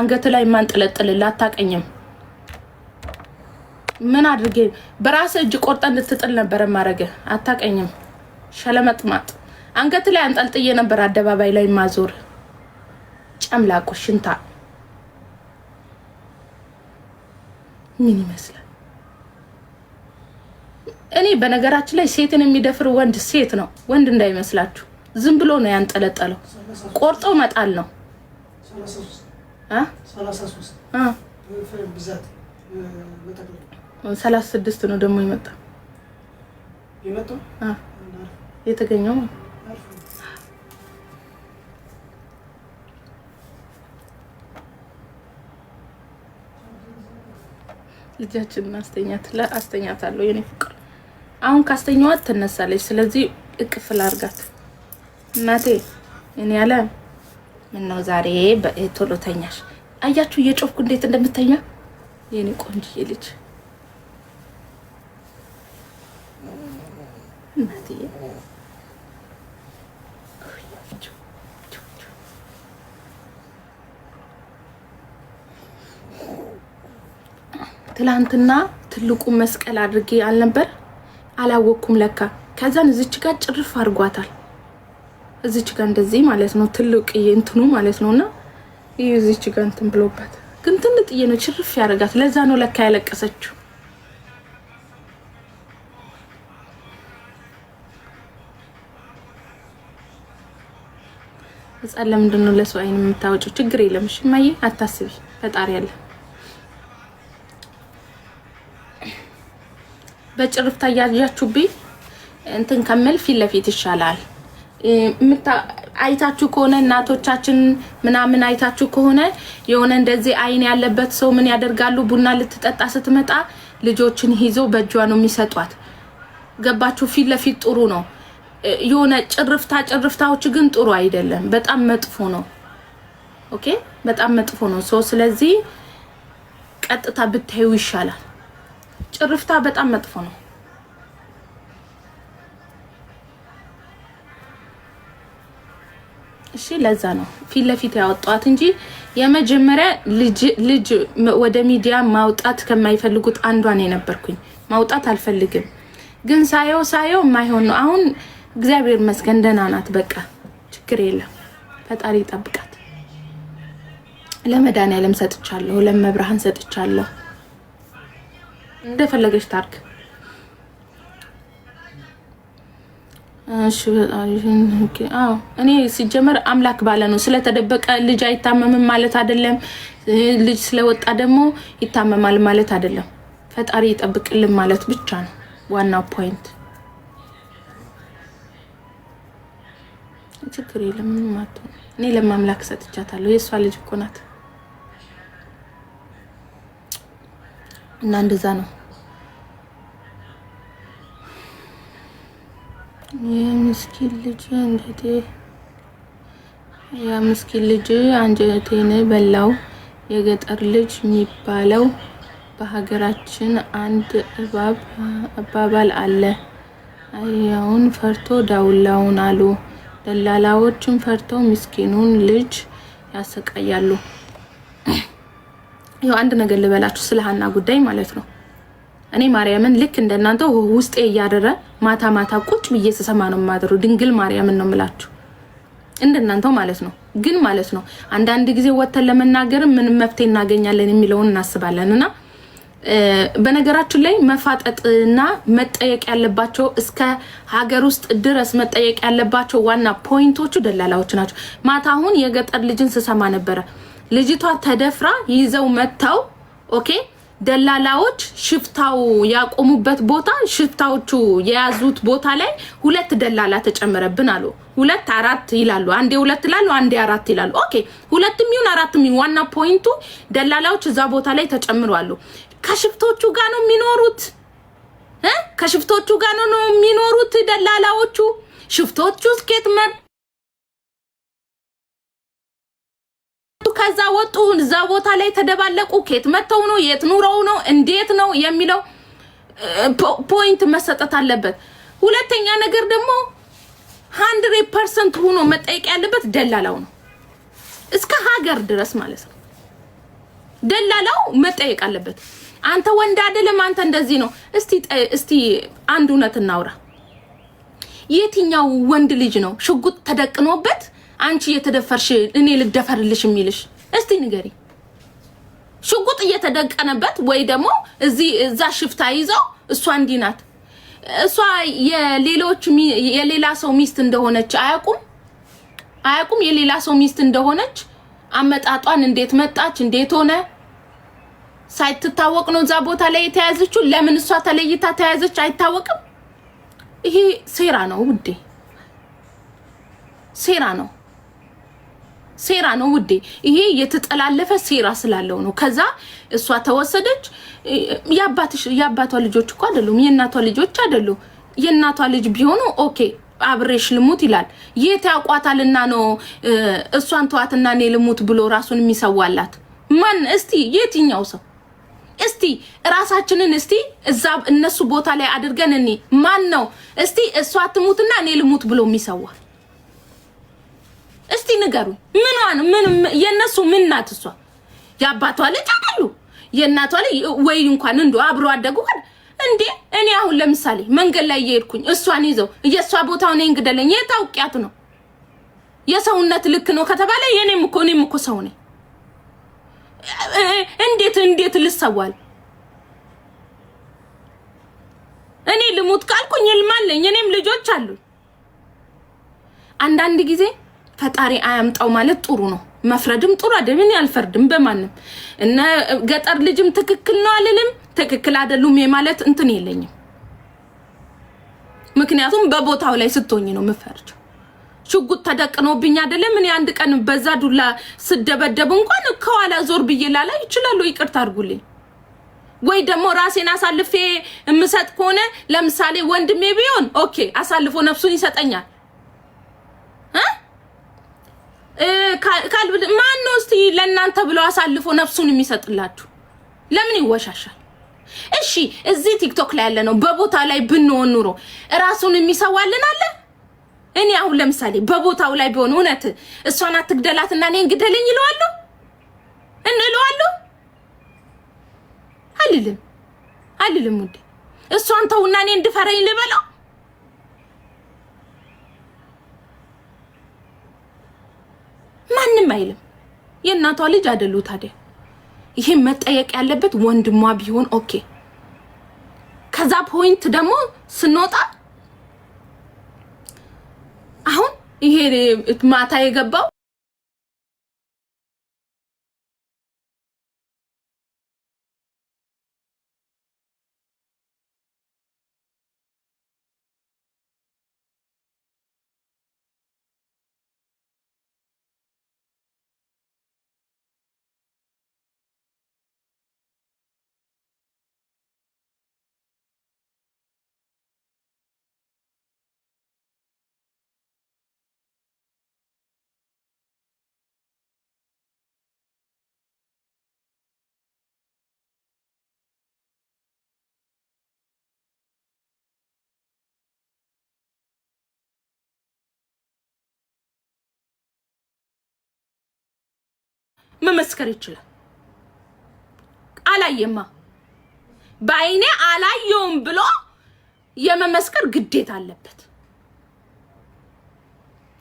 አንገት ላይ ማንጠለጥልላ አታቀኝም ምን አድርጌ በራስ እጅ ቆርጠ እንድትጥል ነበር ማረገ አታቀኝም ሸለመጥማጥ አንገት ላይ አንጠልጥዬ ነበር አደባባይ ላይ ማዞር ጨምላቁ ሽንታ ምን ይመስላል እኔ በነገራችን ላይ ሴትን የሚደፍር ወንድ ሴት ነው ወንድ እንዳይመስላችሁ ዝም ብሎ ነው ያንጠለጠለው ቆርጦ መጣል ነው 33 ብዛት 36 ነው ደግሞ ይመጣው የተገኘው ልጃችንን አስተኛታለሁ የኔ ፍቅር አሁን ካስተኛዋት ትነሳለች ስለዚህ እቅፍ ላርጋት እናቴ እኔ ያለ ምን ነው ዛሬ በቶሎ ተኛሽ አያችሁ እየጮፍኩ እንዴት እንደምተኛ የኔ ቆንጆ ልጅ እናቴ ትላንትና ትልቁ መስቀል አድርጌ አልነበር አላወኩም ለካ ከዛን እዚች ጋር ጭርፍ አርጓታል እዚች ጋር እንደዚህ ማለት ነው ትልቅ እንትኑ ማለት ነውና እዚች ጋር እንትን ብሎባት ግን ትንጥዬ ነው ጭርፍ ያረጋት ለዛ ነው ለካ ያለቀሰችው እጻለም እንደነው ለሰው አይን የምታወጪው ችግር የለም እሺ ማዬ አታስቢ ፈጣሪ ያለ በጭርፍታ ያያችሁብኝ እንትን ከመል ፊት ለፊት ይሻላል አይታችሁ ከሆነ እናቶቻችን ምናምን አይታችሁ ከሆነ የሆነ እንደዚህ አይን ያለበት ሰው ምን ያደርጋሉ ቡና ልትጠጣ ስትመጣ ልጆችን ይዘው በእጇ ነው የሚሰጧት ገባችሁ ፊት ለፊት ጥሩ ነው የሆነ ጭርፍታዎች ግን ጥሩ አይደለም በጣም መጥፎ ነው ኦኬ በጣም መጥፎ ነው ሶ ስለዚህ ቀጥታ ብታዩ ይሻላል ጭርፍታ በጣም መጥፎ ነው እሺ ለዛ ነው ፊት ለፊት ያወጣት እንጂ የመጀመሪያ ልጅ ወደ ሚዲያ ማውጣት ከማይፈልጉት አንዷ ነው ነበርኩኝ ማውጣት አልፈልግም ግን ሳየው ማይሆን ነው አሁን እግዚአብሔር ይመስገን ደህና ናት በቃ ችግር የለም ፈጣሪ ይጠብቃት ለመድኃኒዓለም ሰጥቻለሁ ለመብርሃን ሰጥቻለሁ እንደፈለገች ታርክ እሺ እኔ ሲጀመር አምላክ ባለ ነው ስለተደበቀ ልጅ አይታመምም ማለት አይደለም ልጅ ስለወጣ ደግሞ ይታመማል ማለት አይደለም ፈጣሪ ይጠብቅልን ማለት ብቻ ነው ዋናው ፖይንት ችግር የለም ማለት እኔ ለማምላክ ሰጥቻታለሁ የሷ ልጅ እኮ ናት እና እንደዛ ነው የምስኪን ልጅ አንጀቴን በላው የገጠር ልጅ የሚባለው በሀገራችን አንድ አባባል አለ አያውን ፈርቶ ዳውላውን አሉ ደላላዎችን ፈርተው ምስኪኑን ልጅ ያሰቃያሉ ያው አንድ ነገር ልበላችሁ ስለ ሀና ጉዳይ ማለት ነው እኔ ማርያምን ልክ እንደናንተ ውስጤ ያደረ ማታ ቁጭ ብዬ ተሰማ ነው ማድሩ ድንግል ማርያምን ነው ምላችሁ እንደናንተው ማለት ነው ግን ማለት ነው አንዳንድ ጊዜ ወተን ለመናገር ምን መፍትሄ እናገኛለን የሚለውን እናስባለንና በነገራችን ላይ መፋጠጥና መጠየቅ ያለባቸው እስከ ሀገር ውስጥ ድረስ መጠየቅ ያለባቸው ዋና ፖይንቶቹ ደላላዎች ናቸው ማታውን የገጠር ልጅን ስሰማ ነበር ልጅቷ ተደፍራ ይዘው መጣው ኦኬ ደላላዎች ሽፍታው ያቆሙበት ቦታ ሽፍታዎቹ የያዙት ቦታ ላይ ሁለት ደላላ ተጨመረብን አሉ ሁለት አራት ይላሉ አንዴ ሁለት ይላሉ አንዴ አራት ይላሉ ኦኬ ሁለትም ይሁን አራትም ይሁን ዋና ፖይንቱ ደላላዎች እዛ ቦታ ላይ ተጨምረዋል ከሽፍቶቹ ጋር ነው የሚኖሩት ከሽፍቶቹ ጋር ነው የሚኖሩት ደላላዎቹ ሽፍቶቹ ስኬት ከዛ ወጡ እዛ ቦታ ላይ ተደባለቁ ከየት መተው ነው የት ኑረው ነው እንዴት ነው የሚለው ፖይንት መሰጠት አለበት ሁለተኛ ነገር ደግሞ 100% ሆኖ መጠየቅ ያለበት ደላላው ነው እስከ ሀገር ድረስ ማለት ነው ደላላው መጠየቅ አለበት። አንተ ወንድ አይደለም አንተ እንደዚህ ነው። እስቲ አንድ እውነት እናውራ። የትኛው ወንድ ልጅ ነው ሽጉጥ ተደቅኖበት አንቺ የተደፈርሽ እኔ ልደፈርልሽ የሚልሽ? እስቲ ንገሪ። ሽጉጥ እየተደቀነበት ወይ ደግሞ እዛ ሽፍታ ይዘው እሷ እንዲናት እሷ የሌላ ሰው ሚስት እንደሆነች አያቁም የሌላ ሰው ሚስት እንደሆነች አመጣጧን እንዴት መጣች እንዴት ሆነ ሳይትታወቅ ነው እዛ ቦታ ላይ የተያዘችው። ለምን እሷ ተለይታ ተያዘች አይታወቅም። ይሄ ሴራ ነው ውዴ፣ ሴራ ነው ውዴ። ይሄ የተጠላለፈ ሴራ ስላለው ነው። ከዛ እሷ ተወሰደች። ያባቷ ልጆች እኮ አይደሉም፣ የእናቷ ልጆች አይደሉም። የእናቷ ልጅ ቢሆኑ ኦኬ አብሬሽ ልሙት ይላል። የታቋታልና ነው እሷን ተዋትና እኔ ልሙት ብሎ ራሱን የሚሰዋላት ማን? እስቲ የትኛው ሰው? እስቲ ራሳችንን እስቲ እዛ እነሱ ቦታ ላይ አድርገን እኔ ማን ነው እስቲ እሷ ትሙትና እኔ ልሙት ብሎ የሚሰዋ? እስቲ ንገሩ። ምን የነሱ ምን ናት እሷ? ያባቷ ልጅ አይደሉ? የእናቷ ልጅ ወይ እንኳን እንዶ አብሮ አደጉ እንዴ? እኔ አሁን ለምሳሌ መንገድ ላይ እየሄድኩኝ እሷን ይዘው የሷ ቦታው ነኝ እንግደለኝ የታውቂያት ነው የሰውነት ልክ ነው ከተባለ እኔም እኮ ሰው ነኝ። እንዴት ልሰዋል? እኔ ልሙት ካልኩኝ ልማለኝ እኔም ልጆች አሉ። አንዳንድ ጊዜ ፈጣሪ አያምጣው ማለት ጥሩ ነው። መፍረድም ጥሩ አይደለም። እኔ አልፈርድም በማንም እና ገጠር ልጅም ትክክል ነው አልልም፣ ትክክል አይደሉም ማለት እንትን የለኝም። ምክንያቱም በቦታው ላይ ስትሆኝ ነው የምፈርጀው። ሽጉጥ ተደቅኖብኝ አይደለም እኔ አንድ ቀን በዛ ዱላ ስደበደብ እንኳን ከኋላ ዞር ብዬ ላላይ ይችላል። ይቅርታ አድርጉልኝ። ወይ ደግሞ ራሴን አሳልፌ የምሰጥ ከሆነ ለምሳሌ ወንድሜ ቢሆን ኦኬ አሳልፎ ነፍሱን ይሰጠኛል። ማን ነው እስቲ ለእናንተ ብሎ አሳልፎ ነፍሱን የሚሰጥላችሁ? ለምን ይወሻሻል? እሺ እዚህ ቲክቶክ ላይ ያለ ነው በቦታ ላይ ብንሆን ኑሮ ራሱን የሚሰዋልን አለ? እኔ አሁን ለምሳሌ በቦታው ላይ ቢሆን እውነት እሷን አትግደላትና እኔ እንግደልኝ ይለዋለሁ አልልም ውዴ። እሷን ተውና እኔ እንድፈረኝ ልበለው? ማንም አይልም። የእናቷ ልጅ አይደሉ ታዲያ? ይሄ መጠየቅ ያለበት ወንድሟ ቢሆን ኦኬ። ከዛ ፖይንት ደግሞ ስንወጣ አሁን ይሄ ማታ የገባው መመስከር ይችላል። አላየማ በአይኔ አላየውም ብሎ የመመስከር ግዴታ አለበት።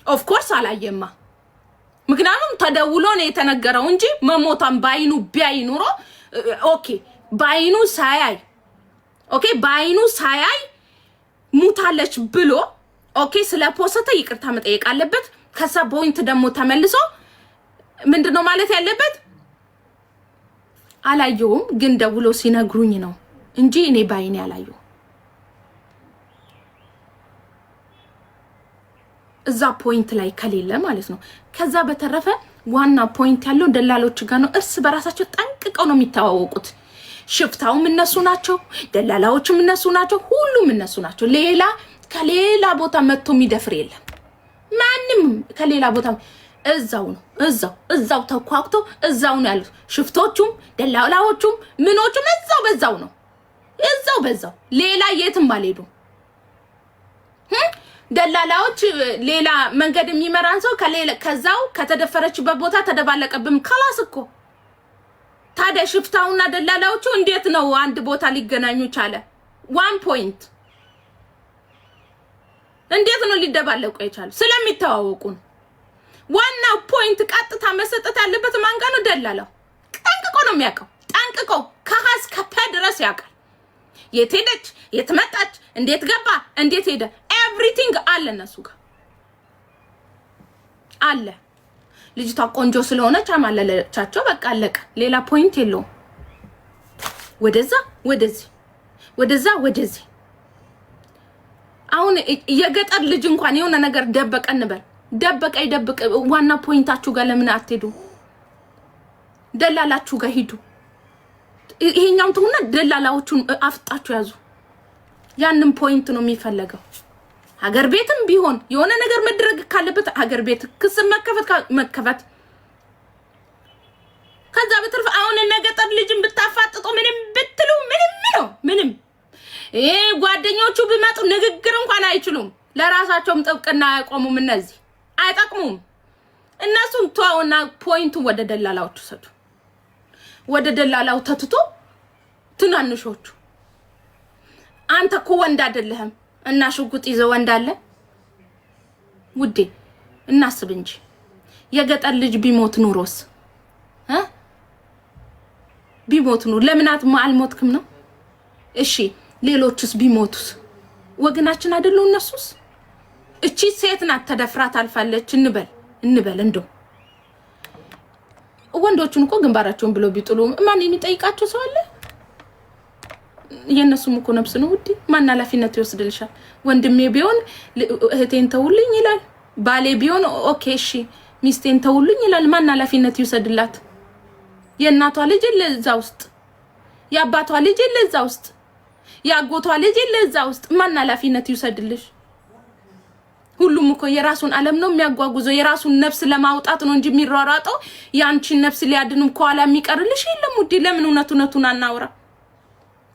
ኦፍ ኮርስ አላየማ። ምክንያቱም ተደውሎ ነው የተነገረው እንጂ መሞታን በአይኑ ቢያይ ኑሮ ኦኬ በአይኑ ሳያይ ሙታለች ብሎ ኦኬ ስለ ፖስተ ይቅርታ መጠየቅ አለበት። ከዛ ፖይንት ደግሞ ተመልሶ ምንድነው ማለት ያለበት? አላየውም ግን ደውሎ ሲነግሩኝ ነው እንጂ እኔ ባይኔ አላየው። እዛ ፖይንት ላይ ከሌለ ማለት ነው። ከዛ በተረፈ ዋና ፖይንት ያለው ደላሎች ጋር ነው። እርስ በራሳቸው ጠንቅቀው ነው የሚተዋወቁት። ሽፍታውም እነሱ ናቸው፣ ደላላዎችም እነሱ ናቸው፣ ሁሉም እነሱ ናቸው። ከሌላ ቦታ መጥቶ የሚደፍር የለም። ማንም ከሌላ ቦታ እዛው ተኳክቶ እዛው ነው ያሉት። ሽፍቶቹም ደላላዎቹም ምኖቹም በዛው ነው። በዛው ሌላ የትም አልሄዱ። ደላላዎች ሌላ መንገድ የሚመራን ሰው ከዛው ከተደፈረችበት ቦታ ተደባለቀብም። ካላስ እኮ ታዲያ ታዲያ ሽፍታውና ደላላዎቹ እንዴት ነው አንድ ቦታ ሊገናኙ ቻለ? 1 ፖይንት እንዴት ነው ሊደባለቁ የቻሉ? ስለሚተዋወቁ ነው። ዋናው ፖይንት ቀጥታ መሰጠት ያለበት ማን ጋር ነው? ደላላው ጠንቅቆ ነው የሚያውቀው። ጠንቅቆ ከሀስ ከፈ ድረስ ያውቃል። የት ሄደች፣ የት መጣች፣ እንዴት ገባ፣ እንዴት ሄደ፣ ኤቭሪቲንግ አለ እነሱ ጋር አለ። ልጅቷ ቆንጆ ስለሆነች አማለለቻቸው፣ በቃ አለቀ። ሌላ ፖይንት የለውም። ወደዛ ወደዚህ፣ ወደዛ ወደዚህ። አሁን የገጠር ልጅ እንኳን የሆነ ነገር ደበቀ እንበል፣ ደበቀ ይደብቅ፣ ዋና ፖይንታችሁ ጋር ለምን አትሄዱ? ደላላችሁ ጋር ሂዱ። ይሄኛው ተውና ደላላዎቹን አፍጣችሁ ያዙ። ያንን ፖይንት ነው የሚፈልገው። ሀገር ቤትም ቢሆን የሆነ ነገር መድረግ ካለበት ሀገር ቤት ክስ መከፈት። ከዛ በተረፈ አሁን የገጠር ልጅን ብታፋጥጡ ምንም ብትሉ ምንም ጓደኞቹ ቢመጡ ንግግር እንኳን አይችሉም። ለራሳቸውም ጥብቅና አያቆሙም። እነዚህ አይጠቅሙም። እነሱን ተዋውና ፖይንቱ ወደ ደላላዎቹ ሰጡ። ወደ ደላላው ተትቶ ትናንሾቹ አንተ እኮ ወንድ አይደለህም እና ሽጉጥ ይዘው ወንድ አለ ውዴ፣ እናስብ እንጂ የገጠር ልጅ ቢሞት ኑሮስ ቢሞት ኑሮ ለምናት አልሞትክም ነው? እሺ ሌሎችስ ቢሞቱስ ወግናችን አይደሉ እነሱስ? እቺ ሴት ናት ተደፍራ ታልፋለች እንበል እንደው ወንዶቹን እኮ ግንባራቸውን ብሎ ቢጥሉ ማን የሚጠይቃቸው ሰው አለ? የነሱም እኮ ነፍስ ነው ውዴ። ማን ኃላፊነት ይወስድልሻል? ወንድሜ ቢሆን እህቴን ተውልኝ ይላል። ባሌ ቢሆን ኦኬ እሺ ሚስቴን ተውልኝ ይላል። ማን ኃላፊነት ይወስድላት? የእናቷ ልጅ ለዛ ውስጥ፣ የአባቷ ልጅ ለዛ ውስጥ፣ ያጎቷ ልጅ ለዛ ውስጥ ማን ኃላፊነት ይወስድልሽ? ሁሉም እኮ የራሱን ዓለም ነው የሚያጓጉዘው። የራሱን ነፍስ ለማውጣት ነው እንጂ የሚሯሯጠው ያንቺን ነፍስ ሊያድንም ኳላ የሚቀርልሽ የለም ውዴ። ለምን እውነቱን አናውራ?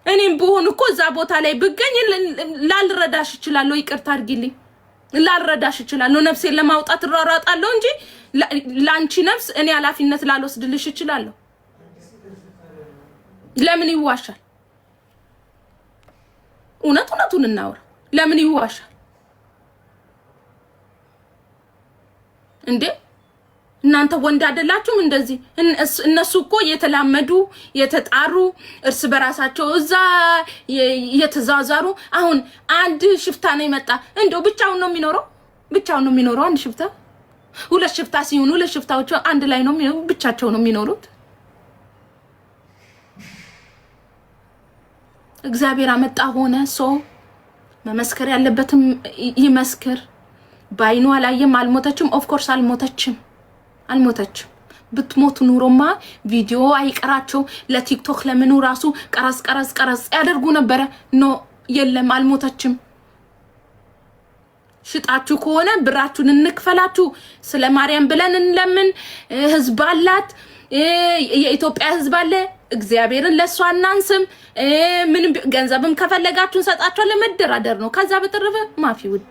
እኔም በሆን እኮ እዛ ቦታ ላይ ብገኝ ላልረዳሽ እችላለሁ። ይቅርታ አድርጊልኝ፣ ላልረዳሽ እችላለሁ። ነፍሴን ለማውጣት እሯሯጣለሁ እንጂ ላንቺ ነፍስ እኔ ኃላፊነት ላልወስድልሽ እችላለሁ። ለምን ይዋሻል? እውነቱን እናውራ። ለምን ይዋሻል እንዴ? እናንተ ወንድ አይደላችሁም? እንደዚህ እነሱ እኮ የተላመዱ የተጣሩ እርስ በራሳቸው እዛ የተዛዛሩ። አሁን አንድ ሽፍታ ነው የመጣ እንደው ብቻውን ነው የሚኖረው አንድ ሽፍታ። ሁለት ሽፍታ ሲሆኑ ሁለት ሽፍታዎች አንድ ላይ ነው ብቻቸው ነው የሚኖሩት። እግዚአብሔር አመጣ ሆነ። ሰው መመስከር ያለበትም ይመስክር። ባይኗ አላየም፣ አልሞተችም። ኦፍ ኮርስ አልሞተችም። ብትሞት ኑሮማ ቪዲዮ አይቀራቸው ለቲክቶክ ለምኑ ራሱ ቀረጽ ያደርጉ ነበር። ኖ የለም፣ አልሞተችም። ሽጣችሁ ከሆነ ብራችሁን እንክፈላችሁ። ስለ ማርያም ብለን እንለምን። ህዝብ አላት፣ የኢትዮጵያ ህዝብ አለ። እግዚአብሔርን ለሷ እናንስም። ምንም ገንዘብም ከፈለጋችሁ እንሰጣችኋለን። መደራደር ነው። ከዛ በተረፈ ማፊ ውዴ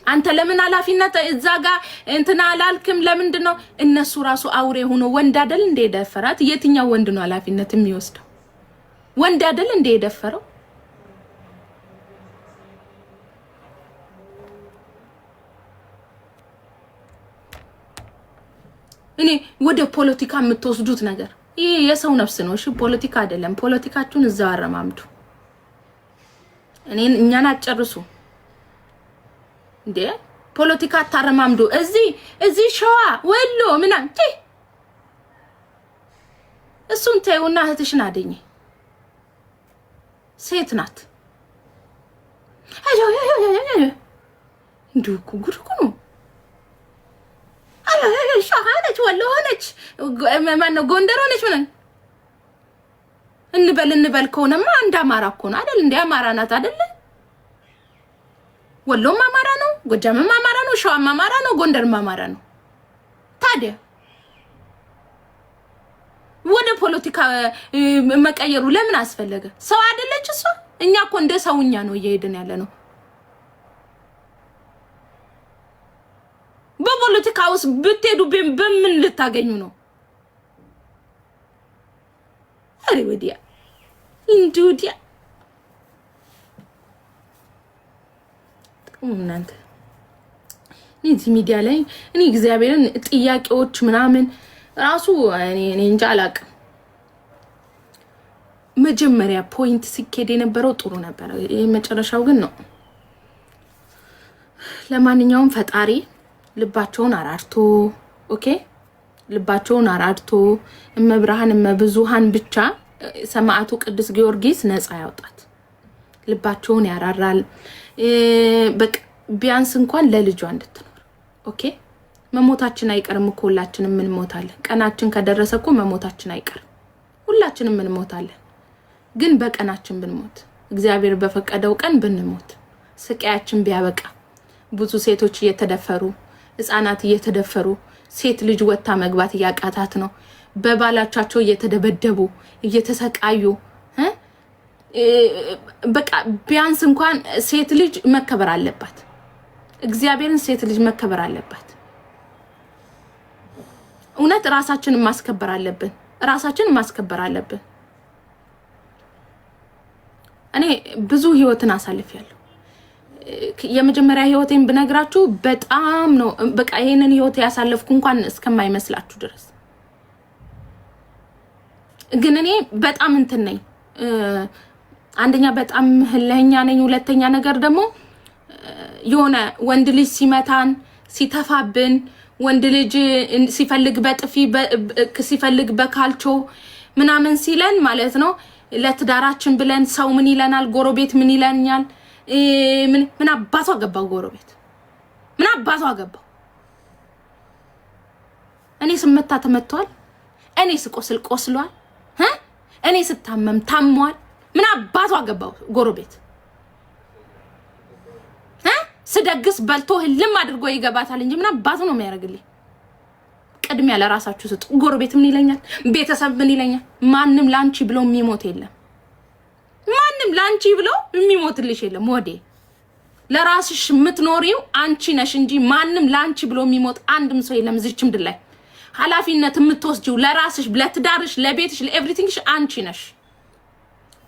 አንተ ለምን ኃላፊነት እዛ ጋር እንትና አላልክም? ለምንድን ነው እነሱ ራሱ አውሬ ሆኖ ወንድ አይደል እንደ ደፈራት? የትኛው ወንድ ነው ኃላፊነት የሚወስደው? ወንድ አይደል እንደ ደፈረው? እኔ ወደ ፖለቲካ የምትወስዱት ነገር ይሄ የሰው ነፍስ ነው። እሺ ፖለቲካ አይደለም። ፖለቲካችሁን እዛው አረማምዱ። እኛን አጨርሱ እንዴ! ፖለቲካ ታረማምዱ። እዚህ ሸዋ ወሎ ምናምን እሱን ተይውና እህትሽን አደኝ። ሴት ናት። እንዲሁ እኮ ጉድ እኮ ነው። ሸዋ ነች፣ ወሎ ሆነች፣ ማነው ጎንደር ሆነች ምናምን እንበል ከሆነማ አንድ አማራ እኮ ነው አይደል? እንደ አማራ ናት አይደል? ወሎም አማራ ነው፣ ጎጃምም አማራ ነው፣ ሸዋም አማራ ነው፣ ጎንደርም አማራ ነው። ታዲያ ወደ ፖለቲካ መቀየሩ ለምን አስፈለገ? ሰው አይደለች እሷ? እኛ እኮ እንደ ሰውኛ ነው እየሄድን ያለ ነው። በፖለቲካ ውስጥ ብትሄዱ በምን ልታገኙ ነው? አሬ ወዲያ እንዱዲያ እናንተ እዚህ ሚዲያ ላይ እኔ እግዚአብሔርን ጥያቄዎች ምናምን ራሱ እኔ እንጃ አላቅም። መጀመሪያ ፖይንት ሲኬድ የነበረው ጥሩ ነበር። ይሄ መጨረሻው ግን ነው። ለማንኛውም ፈጣሪ ልባቸውን አራርቶ ኦኬ ልባቸውን አራርቶ እመብርሃን እመብዙሃን ብቻ ሰማዕቱ ቅዱስ ጊዮርጊስ ነፃ ያውጣት። ልባቸውን ያራራል። በቃ ቢያንስ እንኳን ለልጇ እንድትኖር ኦኬ። መሞታችን አይቀርም እኮ ሁላችንም እንሞታለን። ቀናችን ከደረሰ እኮ መሞታችን አይቀርም። ሁላችንም እንሞታለን። ግን በቀናችን ብንሞት እግዚአብሔር በፈቀደው ቀን ብንሞት ስቃያችን ቢያበቃ ብዙ ሴቶች እየተደፈሩ ህፃናት እየተደፈሩ ሴት ልጅ ወጣ መግባት ያቃታት ነው። በባላቻቸው እየተደበደቡ እየተሰቃዩ በቃ ቢያንስ እንኳን ሴት ልጅ መከበር አለባት። እግዚአብሔርን ሴት ልጅ መከበር አለባት። እውነት ራሳችንን ማስከበር አለብን። ራሳችንን ማስከበር አለብን። እኔ ብዙ ህይወትን አሳልፌያለሁ። የመጀመሪያ ህይወቴን ብነግራችሁ በጣም ነው በቃ ይሄንን ህይወት ያሳለፍኩ እንኳን እስከማይመስላችሁ ድረስ። ግን እኔ በጣም እንትን ነኝ። አንደኛ በጣም ህለኛ ነኝ። ሁለተኛ ነገር ደግሞ የሆነ ወንድ ልጅ ሲመታን ሲተፋብን ወንድ ልጅ ሲፈልግ በጥፊ ሲፈልግ በካልቾ ምናምን ሲለን ማለት ነው ለትዳራችን ብለን ሰው ምን ይለናል? ጎረቤት ምን ይለኛል? ምን አባቷ ገባው? ጎረቤት ምን አባቷ ገባው? እኔ ስመታ ተመቷል። እኔ ስቆስል ቆስሏል። እኔ ስታመም ታሟል። ምን አባቷ ገባው? ጎረቤት ስደግስ በልቶ ህልም አድርጎ ይገባታል እንጂ ምን አባቱ ነው የሚያደርግልኝ? ቅድሚያ ለራሳችሁ ስጡ። ጎረቤት ምን ይለኛል? ቤተሰብ ምን ይለኛል? ማንም ላንቺ ብሎ የሚሞት የለም። ማንም ላንቺ ብሎ የሚሞትልሽ የለም። ወዴ ለራስሽ የምትኖሪው አንቺ ነሽ እንጂ ማንም ላንቺ ብሎ የሚሞት አንድም ሰው የለም እዚች ምድር ላይ። ኃላፊነት የምትወስጂው ለራስሽ፣ ለትዳርሽ፣ ለቤትሽ፣ ለኤቭሪቲንግሽ አንቺ ነሽ።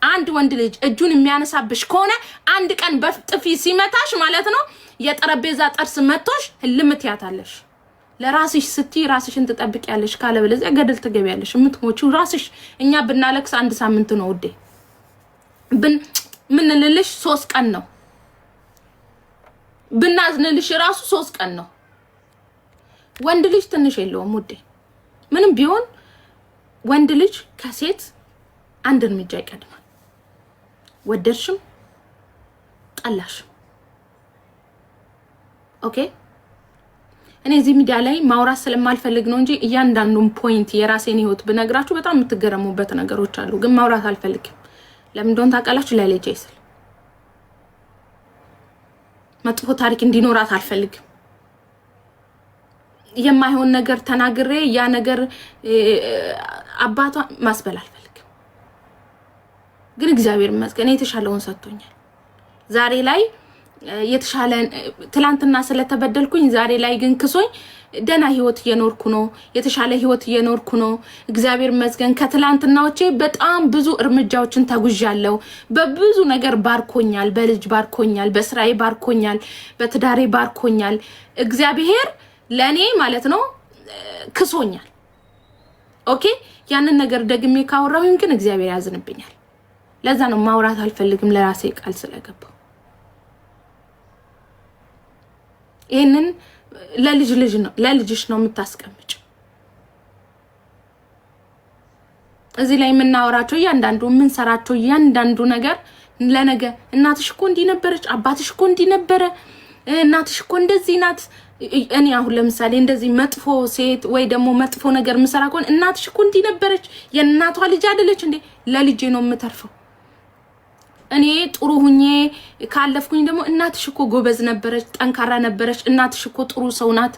አንድ ወንድ ልጅ እጁን የሚያነሳብሽ ከሆነ አንድ ቀን በጥፊ ሲመታሽ ማለት ነው የጠረጴዛ ጥርስ መቶሽ ህልምት ያታለሽ። ለራስሽ ስትይ ራስሽን ትጠብቂያለሽ። ካለበለዚያ ገደል ትገቢያለሽ። የምትሞቺው ራስሽ። እኛ ብናለቅስ አንድ ሳምንት ነው ውዴ። ምንልልሽ 3 ቀን ነው። ብናዝንልሽ ራሱ 3 ቀን ነው። ወንድ ልጅ ትንሽ የለውም ውዴ። ምንም ቢሆን ወንድ ልጅ ከሴት አንድ እርምጃ ይቀድማል። ወደድሽም ጠላሽም ኦኬ። እኔ እዚህ ሚዲያ ላይ ማውራት ስለማልፈልግ ነው እንጂ እያንዳንዱን ፖይንት የራሴን ህይወት ብነግራችሁ በጣም የምትገረሙበት ነገሮች አሉ። ግን ማውራት አልፈልግም። ለምን እንደሆነ ታውቃላችሁ? ለልጄ ስል መጥፎ ታሪክ እንዲኖራት አልፈልግም። የማይሆን ነገር ተናግሬ ያ ነገር አባቷ ማስበል አልፈልግም። ግን እግዚአብሔር ይመስገን የተሻለውን ሰጥቶኛል። ዛሬ ላይ የተሻለ ትላንትና ስለተበደልኩኝ ዛሬ ላይ ግን ክሶኝ ደና ህይወት እየኖርኩ ነው። የተሻለ ህይወት እየኖርኩ ነው። እግዚአብሔር ይመስገን። ከትላንትናዎቼ በጣም ብዙ እርምጃዎችን ተጉዣለሁ። በብዙ ነገር ባርኮኛል። በልጅ ባርኮኛል፣ በስራዬ ባርኮኛል፣ በትዳሬ ባርኮኛል። እግዚአብሔር ለኔ ማለት ነው ክሶኛል። ኦኬ። ያንን ነገር ደግሜ ካወራሁኝ ግን እግዚአብሔር ያዝንብኛል። ለዛ ነው ማውራት አልፈልግም። ለራሴ ቃል ስለገባው ይሄንን ለልጅሽ ነው የምታስቀምጭ። እዚህ ላይ የምናወራቸው እያንዳንዱ የምንሰራቸው እያንዳንዱ ነገር ለነገ እናትሽ እኮ እንዲህ ነበረች፣ አባትሽ እኮ እንዲህ ነበረ፣ እናትሽ እኮ እንደዚህ ናት። እኔ አሁን ለምሳሌ እንደዚህ መጥፎ ሴት ወይ ደግሞ መጥፎ ነገር ምሰራ ከሆነ እናትሽ እኮ እንዲህ ነበረች፣ የእናቷ ልጅ አይደለች እንዴ? ለልጄ ነው የምተርፈው። እኔ ጥሩ ሁኜ ካለፍኩኝ ደግሞ እናትሽ እኮ ጎበዝ ነበረች፣ ጠንካራ ነበረች፣ እናትሽ እኮ ጥሩ ሰው ናት፣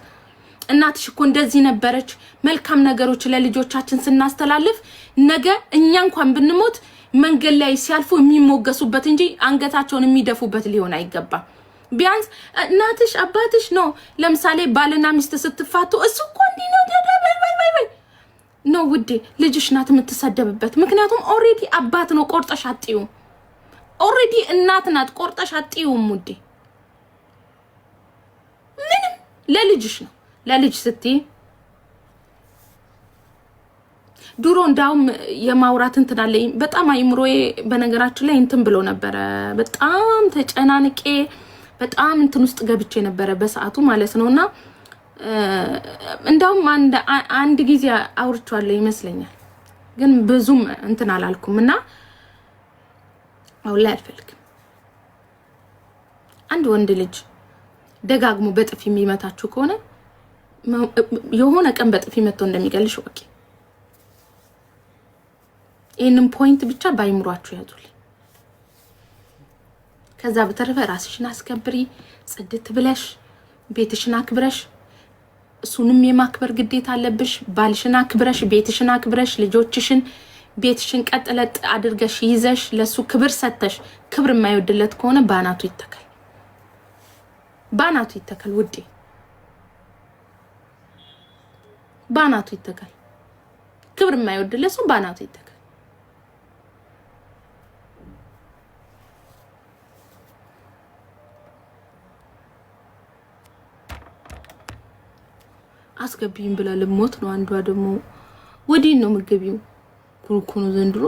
እናትሽ እኮ እንደዚህ ነበረች። መልካም ነገሮች ለልጆቻችን ስናስተላልፍ ነገ እኛ እንኳን ብንሞት መንገድ ላይ ሲያልፉ የሚሞገሱበት እንጂ አንገታቸውን የሚደፉበት ሊሆን አይገባም። ቢያንስ እናትሽ አባትሽ ነው። ለምሳሌ ባልና ሚስት ስትፋቱ እሱ እኮ እንዲህ ነው ነው ውዴ ልጅሽ ናት የምትሰደብበት ምክንያቱም ኦሬዲ አባት ነው ቆርጠሽ አጥዩ ኦሬዲ እናት ናት ቆርጠሽ አጥዩ ውዴ ምንም ለልጅሽ ነው ለልጅ ስትይ ዱሮ እንዳውም የማውራት እንትን አለኝ በጣም አይምሮዬ በነገራችን ላይ እንትን ብሎ ነበር በጣም ተጨናንቄ በጣም እንትን ውስጥ ገብቼ ነበር በሰዓቱ ማለት ነውና እንዳውም አንድ ጊዜ አውርቻለሁ ይመስለኛል ግን ብዙም እንትን አላልኩምና አው ላይ አልፈልግም አንድ ወንድ ልጅ ደጋግሞ በጥፊ የሚመታችሁ ከሆነ የሆነ ቀን በጥፊ መጥቶ እንደሚገልሽ ኦኬ ይሄንን ፖይንት ብቻ ባይምሯችሁ ያዙልኝ ከዛ በተረፈ ራስሽን አስከብሪ ጽድት ብለሽ ቤትሽን አክብረሽ እሱንም የማክበር ግዴታ አለብሽ ባልሽን አክብረሽ ቤትሽን አክብረሽ ልጆችሽን ቤትሽን ቀጥለጥ አድርገሽ ይዘሽ ለሱ ክብር ሰተሽ ክብር የማይወድለት ከሆነ ባናቱ ይተካል ውዴ ባናቱ ይተካል ክብር የማይወድለት ሰው ባናቱ ይተካል አስገብይም ብላ ለሞት ነው አንዷ ደግሞ ወዲን ነው ምግቢው ኩሩኩኑ ዘንድሮ